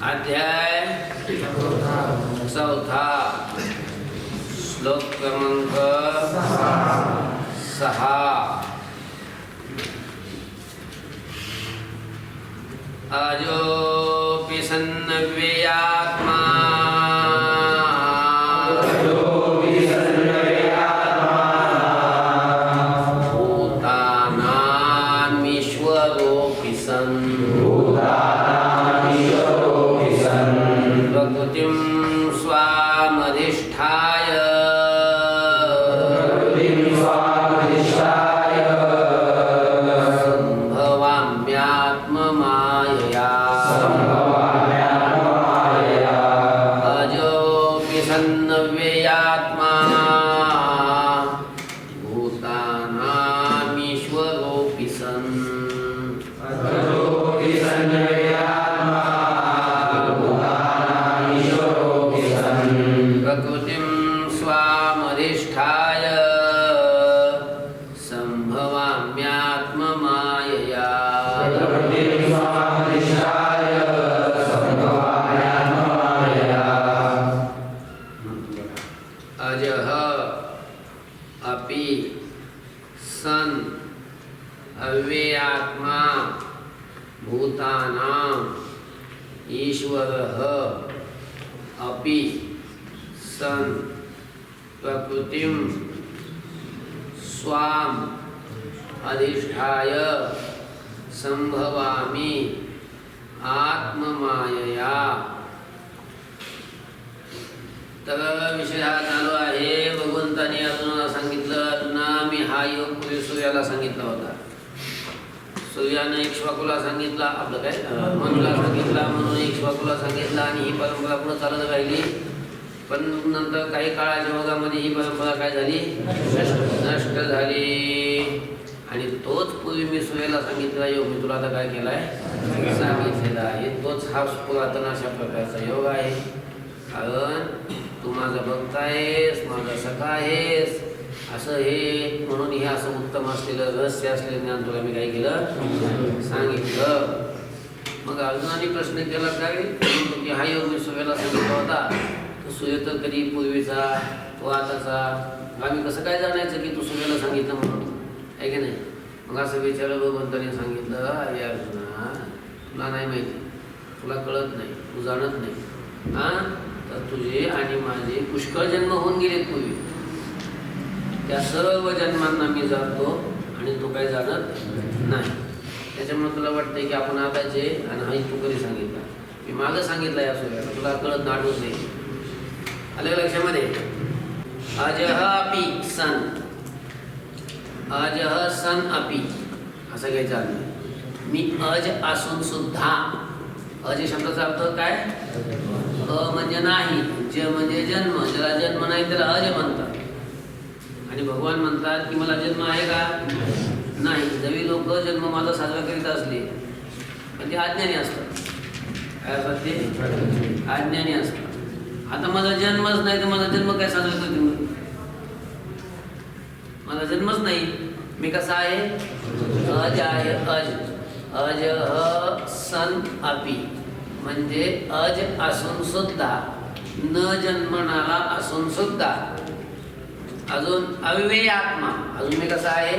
अध्याय चौथा श्लोक क्रमांक 6 अजोऽपि सन्नव्ययात्मा भूतानामीश्वरोऽपि सन् प्रकृतिं स्वामधिष्ठाय संभवाम्यात्ममायया अजोऽपि सन्नव्ययात्मा भूतानामीश्वरोऽपि सन् प्रकृतिं स्वामधिष्ठाय संभवाम्यात्ममायया अजः अपि सन् अव्ययात्मा भूतानाम् ईश्वरः अपि सन् प्रकृतिं स्वाम अधिष्ठाय संभवामि आत्ममायया. तर विषय हा चालू आहे. भगवंताने अर्जुनाला सांगितलं, अर्जुना मी हा योग पूर्वी सूर्याला सांगितला होता. सूर्यानं इक्ष्वाकुला सांगितला, आपलं काय मनुला सांगितला, म्हणून इक्ष्वाकुला सांगितला आणि ही परंपरा पुढे चालत राहिली. पण नंतर काही काळाच्या ओघामध्ये ही परंपरा काय झाली, नष्ट झाली. आणि तोच पूर्वी मी सूर्याला सांगितलेला योग मी तुला आता काय केलाय, सांगितलेला आहे. तोच हा पुरातन अशा प्रकारचा योग आहे. कारण तू माझा भक्त आहेस, माझा सखा आहेस, असं हे म्हणून हे असं उत्तम असलेलं रहस्य असलेलं ज्ञान तुला मी काय केलं, सांगितलं. मग अर्जुनाने प्रश्न केला काय की हा योग मी सूर्याला सांगितला होता, तो सूर्य तर कधी पूर्वीचा तो आताचा, आम्ही कसं काय जाणायचं की तू सूर्याला सांगितलं म्हणून, आहे की नाही. मग असं विचारलं भगवंताने सांगितलं, अरे अर्जुना तुला नाही माहिती, तुला कळत नाही, तू जाणत नाही. हां, तर तुझे आणि माझे पुष्कळ जन्म होऊन गेले पूर्वी. त्या सर्व जन्मांना मी जाणतो आणि तू काय जाणत नाही. त्याच्यामुळे तुला वाटतंय की आपण आताचे आणि हा तू कधी सांगितला, मी मागं सांगितलं या सूर्याला, तुला कळत नाटूच नाही. आलं लक्षामध्ये. अजह अपि सन, अजह सन अपि असं काही चाललं. मी अज असून सुद्धा. अज शब्दाचा अर्थ काय, अ म्हणजे नाही, ज म्हणजे जन्म, ज्याला जन्म नाही त्याला अज म्हणतात. आणि भगवान म्हणतात की मला जन्म आहे का, नाही. जरी लोक जन्म माझा साजरा करीत असले पण ते अज्ञानी असतात. काय असतात ते, अज्ञानी असतात. आता माझा जन्मच नाही तर माझा जन्म काय साजरा करते, माझा जन्मच नाही, मी कसा आहे, अज आहे. अज अज सन अपि म्हणजे अज असून सुद्धा, न जन्मणारा असून सुद्धा. अजून अव्यय आत्मा, अजून मी कसा आहे,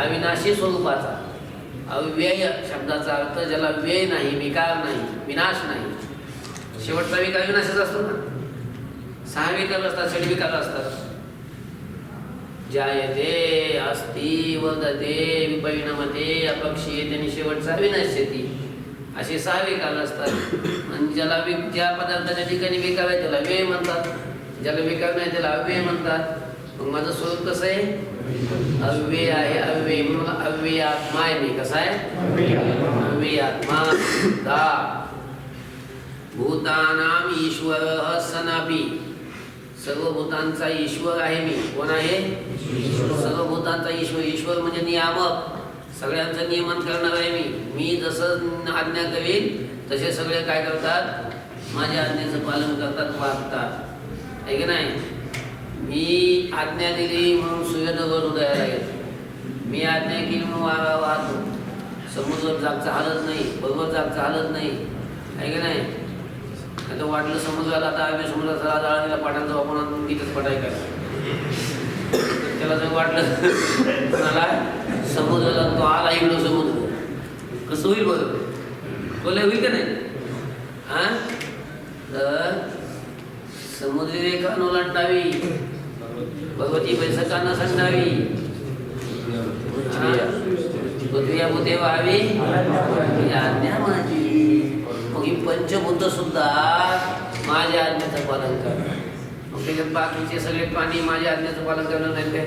अविनाशी स्वरूपाचा. अव्यय शब्दाचा अर्थ ज्याला व्यय नाही, विकार नाही, विनाश नाही. शेवटचा विकार विनाशच असतो ना. 6 विकार असतात, 6 विकार असतात. जायते, अस्ति, वर्धते, विपरिणमते, अपक्षीयते आणि शेवटचा विनश्यति. असे 6 विकार असतात. आणि ज्याला ज्या पदार्थाच्या ठिकाणी विकार आहे त्याला व्यय म्हणतात, ज्याला विकार नाही त्याला अव्यय म्हणतात. मग माझं स्वरूप कसं आहे, अव्यय आहे. अव्यय म्हणून अव्यय आत्मा आहे मी. कसा आहे, अव्यय आत्मा. भूतानाम ईश्वरः सनापि, सर्व भूतांचा ईश्वर आहे मी. कोण आहे, सर्व भूतांचा ईश्वर. ईश्वर म्हणजे नियामक, सगळ्यांचं नियमन करणार आहे मी. मी जसं आज्ञा करीन तसे सगळे काय करतात, माझ्या आज्ञेचं पालन करतात, वागतात, आहे की नाही. मी आज्ञा दिली म्हणून सूर्यदगड उदयाला येतो. मी आज्ञा केली म्हणून वारा वाहतो. समुद्र जागचा हालत नाही, पर्वत जागचा हालत नाही. आहे का नाही? आता वाटलं समुद्राला, आता आम्ही समुद्राला जाळायला पाठांचा वापरून गीतच पटाय काय त्याला जर वाटलं मला समुद्राला तो आला इकडं समुद्र कसं होईल बरं? बोले होईल का नाही? हा तर समुद्री रेखा ओलांडावी, भगवती बैसका न संडावी, पृथ्वी भूते व्हावी आज्ञा माझी. मग ही पंचभूत सुद्धा माझ्या आज्ञेचं पालन करतात. मग त्याच्यात बाकीचे सगळे प्राणी माझ्या आज्ञेचं पालन करणार नाही काय?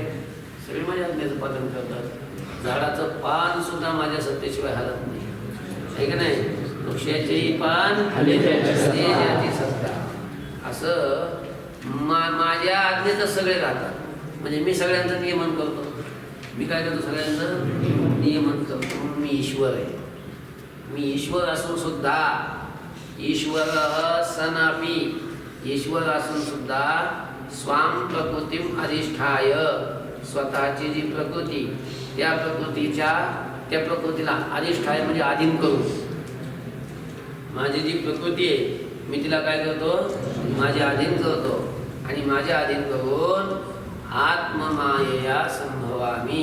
सगळे माझ्या आज्ञेचं पालन करतात. झाडाचं पान सुद्धा माझ्या सत्तेशिवाय हलत नाही, आहे का नाही? वृक्षाचेही पान त्याची सत्ता. असं माझ्या आज्ञेतच सगळे राहतात. म्हणजे मी सगळ्यांचं नियमन करतो. मी काय करतो? सगळ्यांचं नियमन करतो. म्हणून मी ईश्वर आहे. मी ईश्वर असून सुद्धा, ईश्वर सनापी, ईश्वर असून सुद्धा स्वाम प्रकृतीम अधिष्ठाय, स्वतःची जी प्रकृती त्या प्रकृतीला अधिष्ठाय म्हणजे अधीन करू. माझी जी प्रकृती आहे मी तिला काय करतो? माझ्या अधीन करतो. आणि माझ्या अधीन करून आत्ममायेया संभवामी,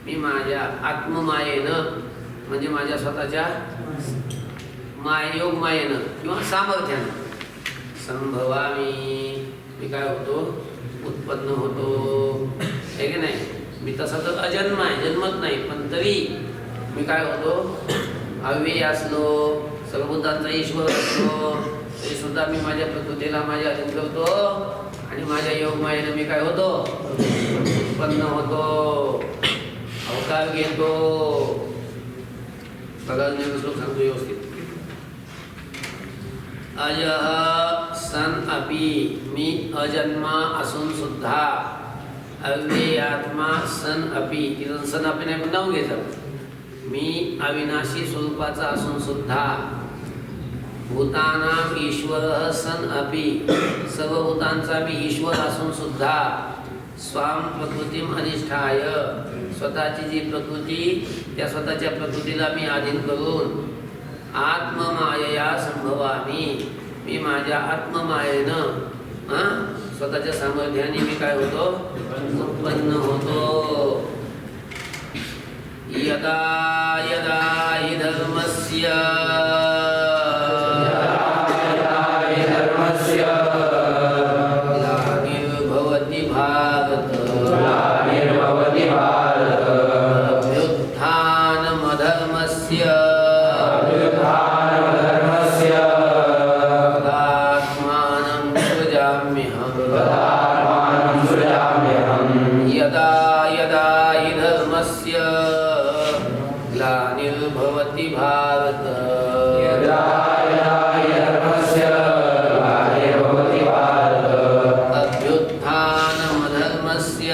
मी माझ्या आत्ममायेनं म्हणजे माझ्या स्वतःच्या योग मायेनं किंवा सामर्थ्यानं संभवामी, मी काय होतो? उत्पन्न होतो, आहे की नाही? मी तसा तर अजन्म आहे, जन्मत नाही, पण तरी मी काय होतो? अव्यय असलो, सर्वभूतांचा ईश्वर असलो तरी सुद्धा मी माझ्या प्रकृतीला माझ्या अधीन करतो. आणि माझ्या योगमायेनं मी काय होतो? उत्पन्न होतो, अवतार घेतो. बघा श्लोक सांगतो व्यवस्थित. अजः सन अपि, मी अजन्मा असून सुद्धा, अव्ययात्मा सन अपि, तिथं सन अपि नाही पण नाव घ्यायचं. मी अविनाशी स्वरूपाचा असून सुद्धा, भूतानाम ईश्वर सन अपि, सर्व भूतांचा मी ईश्वर असून सुद्धा, स्वाम प्रकृतीम अधिष्ठाय, स्वतःची जी प्रकृती त्या स्वतःच्या प्रकृतीला मी अधीन करून आत्ममायया संभवामी, मी माझ्या आत्ममायेनं स्वतःच्या सामर्थ्याने मी काय होतो? उत्पन्न होतो. यदा यदा हि धर्मस्य ग्लानिर्भवति भारत, अभ्युत्थानमधर्मस्य यदा यदा हि धर्मस्य ग्लानिर्भवति भारत, अभ्युत्थानमधर्मस्य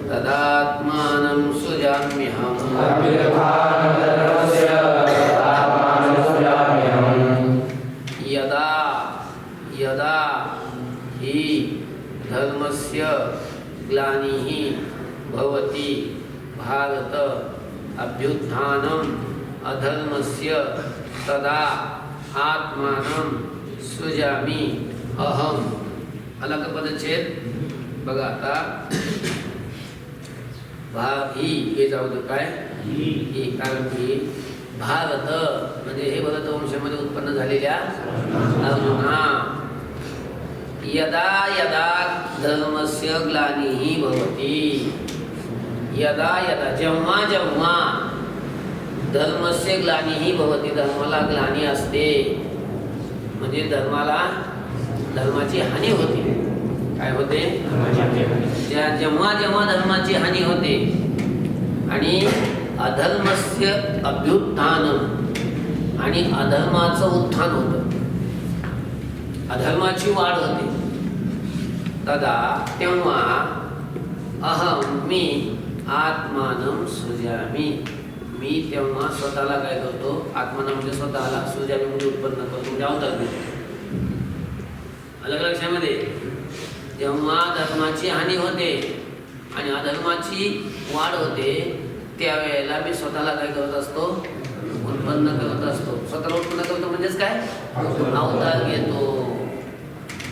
तदात्मानं सृजाम्यहम्. यदा यदा हि धर्मस्य ग्लानिः भवति भारत, अभ्युत्थानम् अधर्मस्य तदा आत्मानं सृजामि अहम्. आला का पदच्छेद? बघा आता ही हे जाऊ दे काय ही, कारण की भारत म्हणजे हे भरत वंशामध्ये उत्पन्न झालेल्या अर्जुना. यदा यदा धर्मस्य ग्लानिः भवति, यदा यदा जेव्हा जेव्हा धर्मस्य ग्लानिः भवति, धर्माला ग्लानी असते म्हणजे धर्माची हानी होते. काय होते? जेव्हा जेव्हा धर्माची हानी होते आणि अधर्मस्य अभ्युत्थानम, आणि अधर्माचं उत्थान होतं, अधर्माची वाढ होते. तदा तेव्हा अहम मी आत्मानं सृजामि, मी तेव्हा स्वतःला काय करतो? आत्मानं म्हणजे स्वतःला, सृजामि म्हणजे उत्पन्न करतो, म्हणजे अवतार घेतो. अलग लक्षामध्ये जेव्हा धर्माची हानी होते आणि अधर्माची वाढ होते त्यावेळेला मी स्वतःला काय करत असतो? उत्पन्न करत असतो. स्वतःला उत्पन्न करतो म्हणजेच काय? अवतार घेतो.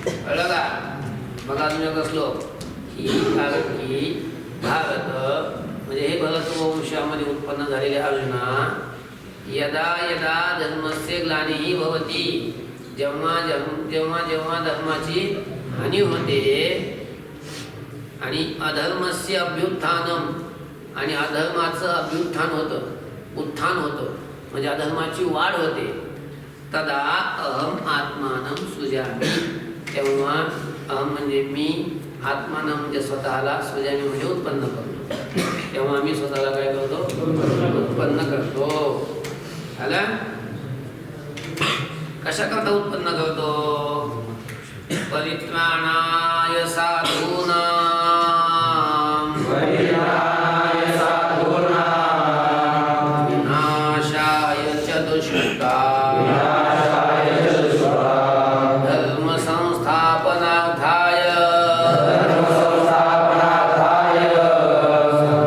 कळलं का? बघा अजून एक श्लोक. ही भारत म्हणजे हे भरतवंशामध्ये उत्पन्न झालेले अर्जुना, यदा यदा धर्मस्य ग्लानिः भवति, जेव्हा जेव्हा धर्माची हानी होते आणि अधर्मस्य अभ्युत्थानम आणि अधर्माचं अभ्युत्थान होतं, उत्थान होतं म्हणजे अधर्माची वाढ होते, तदा अहम आत्मानं सृजामि, तेव्हा अहम म्हणजे मी, आत्मानं म्हणजे स्वतःला, सृजामि म्हणजे उत्पन्न करतो. तेव्हा आम्ही स्वतःला काय करतो? उत्पन्न करतो. आलं? कशा करता उत्पन्न करतो? परित्राणाय साधूनां विनाशाय च दुष्कृतां धर्म संस्थापनार्थाय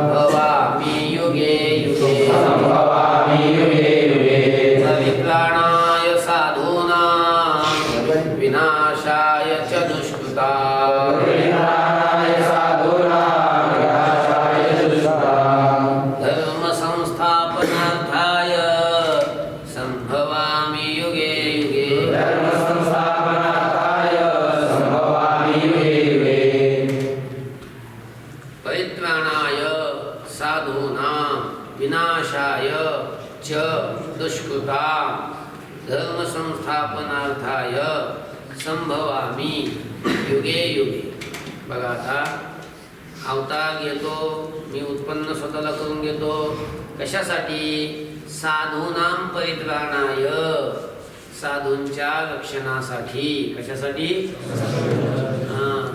संभवामि युगे युगे. परित्राणाय साधूनां विनाशाय च दुष्कृतां धर्म संस्थापनार्थाय संभवामि युगे युगे. परित्राणाय साधूनां विनाशाय च दुष्कृतां धर्म संस्थापनार्थाय संभवामि युगे युगे. बघा आता अवतार घेतो मी, उत्पन्न स्वतःला करून घेतो. कशासाठी? साधूनां परित्राणाय, साधूंच्या रक्षणासाठी. कशासाठी?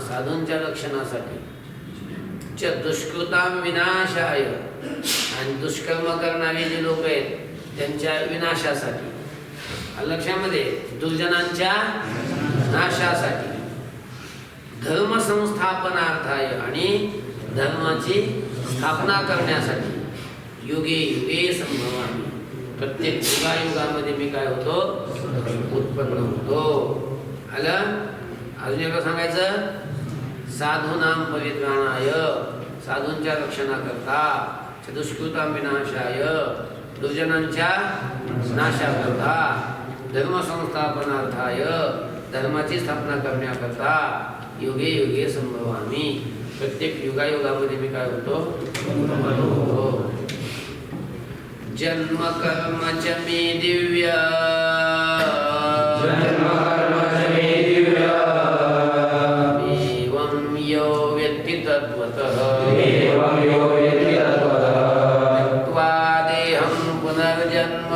साधूंच्या रक्षणासाठी. च दुष्कृतां विनाशाय, आणि दुष्कर्म करणारे जे लोक आहेत त्यांच्या विनाशासाठी. लक्षामध्ये, दुर्जनांच्या नाशासाठी. धर्म संस्थापनार्थाय, आणि धर्माची स्थापना करण्यासाठी. युगे युगे संभवामि, प्रत्येक युगायुगामध्ये मी काय होतो? उत्पन्न होतो. आलं? अजून एकदा सांगायचं. साधूनां परित्राणाय, साधूंच्या रक्षणाकरता. दुष्कृतां विनाशाय, दुर्जनांच्या नाशाकरता. धर्म संस्थापनार्थाय, धर्माची स्थापना करण्याकरता. युगे युगे संभवामि, प्रत्येक युगायुगामध्ये मी काय होतो? जन्म कर्म च मे दिव्य एवं यो वेत्ति तत्त्वतः त्यक्त्वा देहं पुनर्जन्म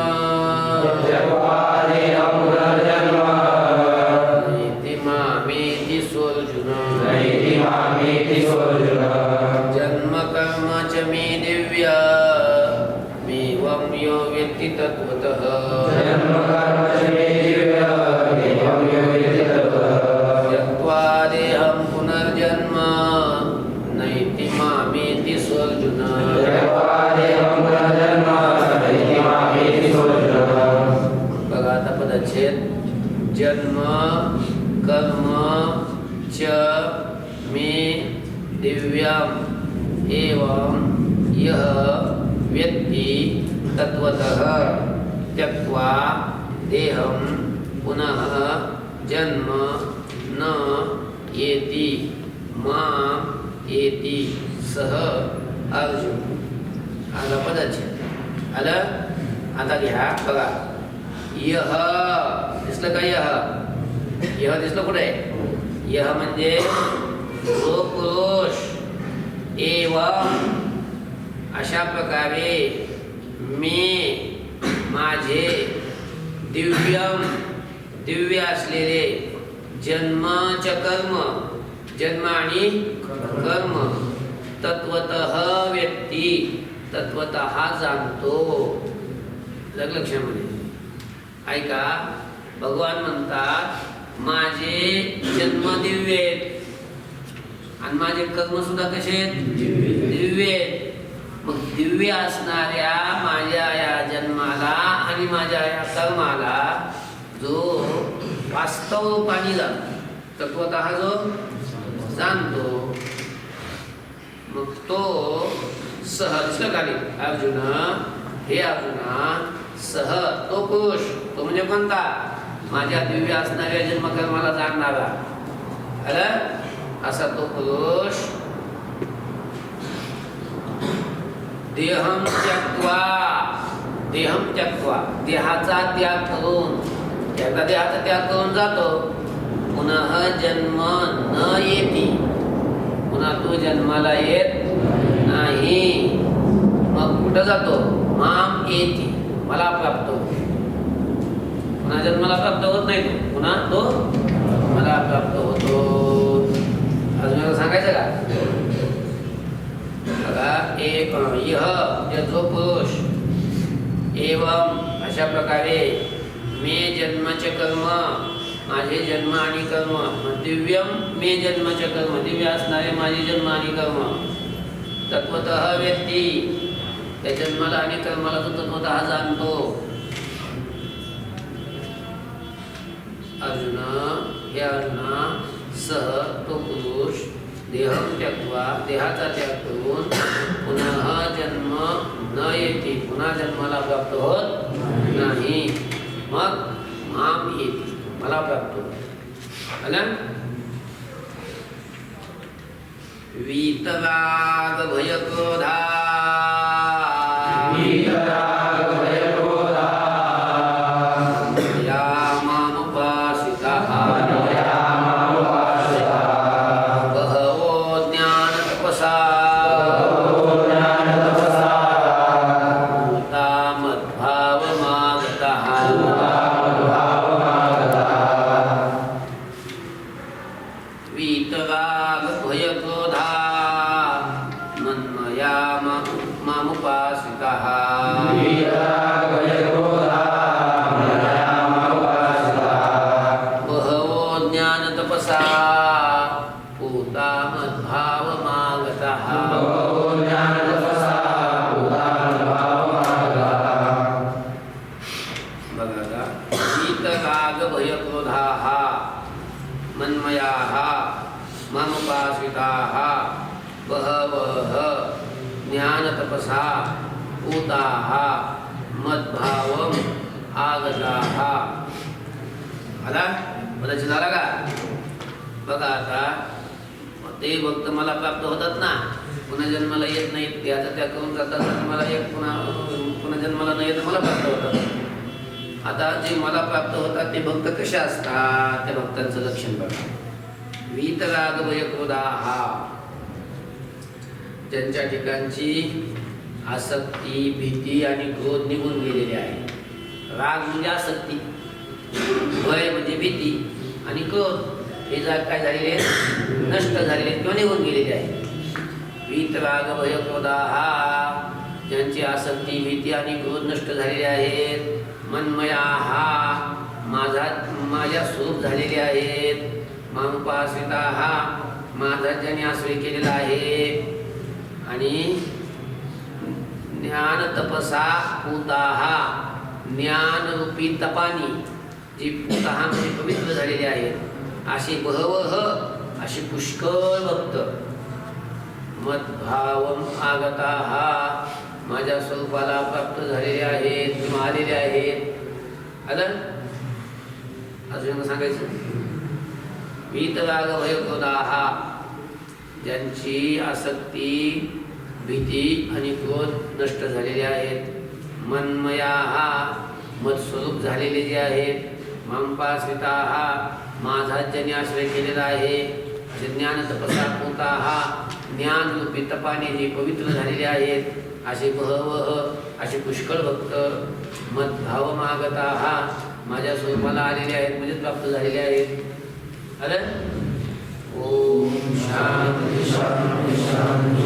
नैति मामेति सोऽर्जुन. जन्म कर्म च मे दिव्य एवं यो वेत्ति तत्त्वतः त्यक्त्वा देहं पुनर्जन्म नैति मामेति सोऽर्जुन. बघा आता पदच्छेद. जन्म कर्म च मे दिव्यम् एवं यः वेत्ति तत्त्वतः त्यक्त्वा देहं पुनः जन्म न येति माम येति सह अर्जुन. आला पदच्छेद. आलं? आता घ्या बघा. यह दिसलं का? यह दिसलं कुठे? यह म्हणजे जो पुरुष एवं अशा प्रकारे मी माझे दिव्यम दिव्य असलेले जन्मच कर्म, जन्म आणि कर्म तत्वतः व्यक्ती तत्वतः जाणतो. लक्षामध्ये ऐका. भगवान म्हणतात माझे जन्म दिव्य आहेत आणि माझे कर्म सुद्धा कसे आहेत? दिव्य आहेत. मग दिव्य असणाऱ्या माझ्या या जन्माला आणि माझ्या या कर्माला जो वास्तव रूपाने जाणतो, तत्वतः जो जाणतो, मग तो सहज खाली अर्जुन, हे अर्जुना, सह तो पुरुष, तो म्हणजे कोणता? माझ्या दिव्य असणाऱ्या जन्मकर्माला जाणणारा असा तो पुरुष देहम त्यक्त्वा देहाचा त्याग करून, एकदा देहाचा त्याग करून जातो, पुन्हा जन्म न येती, पुन्हा तो जन्माला येत नाही. मग कुठं जातो? माम येती, मला प्राप्त होतो. पुन्हा जन्माला प्राप्त होत नाही, तो पुन्हा तो मला प्राप्त होतो. अजून सांगायचं का? एक यह जो पुरुष एवं अशा प्रकारे मे जन्मचे कर्म, माझे जन्म आणि कर्म, दिव्यम मे जन्मचे कर्म, दिव्य असणारे माझे जन्म आणि कर्म, तत्वतः व्यक्ती त्या जन्माला आणि कर्माला तो तत्वतः जाणतो. अर्जुन, हे अर्जुना, सह तो पुरुष देहम त्यक्त्वा देहाचा त्याग करून पुन्हा जन्म न येते, पुन्हा जन्माला प्राप्त होत नाही. मग माम येते, मला प्राप्त होत. वीतराग भय क्रोधा ज्ञानतपसा पूताः मद्भावम् आगताः. आला बदल झाला का? बघा आता ते भक्त मला प्राप्त होतात ना, पुन्हा जन्माला येत नाहीत, त्याचा त्याग करून जातात, मला एक पुन्हा जन्माला नाही येत, मला प्राप्त होतात. आता जे मला प्राप्त होतात ते भक्त कसे असतात? त्या भक्तांचं लक्षण बघा. वीतराग भय क्रोधाः, ज्यांच्या ठिकाणची आसक्ती, भीती आणि क्रोध निघून गेलेले आहे. राग म्हणजे आसक्ती, भय म्हणजे भीती आणि क्रोध हे काय झालेले, नष्ट झालेले किंवा निघून गेलेले आहे. वीतराग भय क्रोधाः, ज्यांची आसक्ती, भीती आणि क्रोध नष्ट झालेले आहेत. मन्मयाः, माझ्या स्वरूप झालेले आहेत. मामुपाश्रिताः, माझा ज्यांनी आश्रय केलेला आहे. आणि ज्ञान तपसा पूताः, ज्ञान रूपी तपानी जी पूताः म्हणजे पवित्र झालेले आहेत. असे बहवह, असे पुष्कळ भक्त मद्भावम आगताः, माझ्या स्वरूपाला प्राप्त झालेले आहेत किंवा आलेले आहेत. आलं अजून सांगायचं. वीतराग भय क्रोधाः, ज्यांची आसक्ती, भीती आणि क्रोध नष्ट झालेले आहेत. मन्मयाः, मत्स्वरूप झालेले जे आहेत. मामुपाश्रिताः, माझा ज्यांनी आश्रय केलेला आहे. असे ज्ञान तपसा पूताः, ज्ञान रूपी तपाने जे पवित्र झालेले आहेत. असे बहवह, असे पुष्कळ भक्त मद्भावमागताः, माझ्या स्वरूपाला आलेले आहेत म्हणजे प्राप्त झालेले आहेत. आलं. ओम शांती शांती शांती.